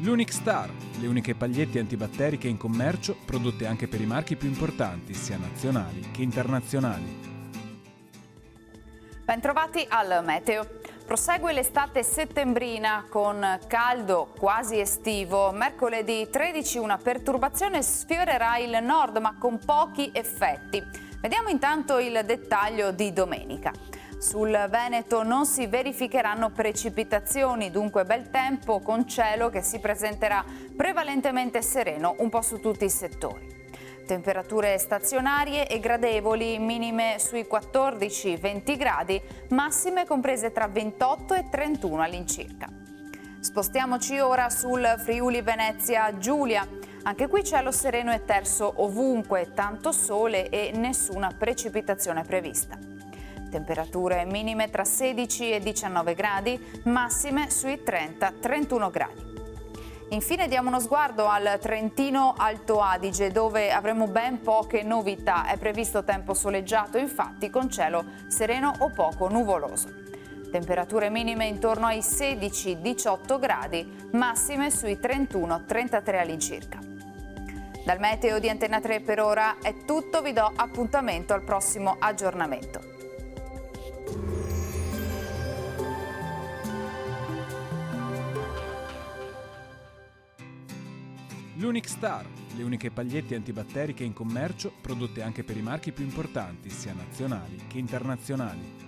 L'Unic Star, le uniche pagliette antibatteriche in commercio, prodotte anche per i marchi più importanti, sia nazionali che internazionali. Bentrovati al Meteo. Prosegue l'estate settembrina con caldo quasi estivo. Mercoledì 13 una perturbazione sfiorerà il nord ma con pochi effetti. Vediamo intanto il dettaglio di domenica. Sul Veneto non si verificheranno precipitazioni, dunque bel tempo con cielo che si presenterà prevalentemente sereno un po' su tutti i settori. Temperature stazionarie e gradevoli, minime sui 14-20 gradi, massime comprese tra 28 e 31 all'incirca. Spostiamoci ora sul Friuli Venezia Giulia. Anche qui cielo sereno e terso ovunque, tanto sole e nessuna precipitazione prevista. Temperature minime tra 16 e 19 gradi, massime sui 30-31 gradi. Infine diamo uno sguardo al Trentino Alto Adige, dove avremo ben poche novità. È previsto tempo soleggiato, infatti, con cielo sereno o poco nuvoloso. Temperature minime intorno ai 16-18 gradi, massime sui 31-33 all'incirca. Dal meteo di Antena 3 per ora è tutto, vi do appuntamento al prossimo aggiornamento. L'Unic Star, le uniche pagliette antibatteriche in commercio, prodotte anche per i marchi più importanti, sia nazionali che internazionali.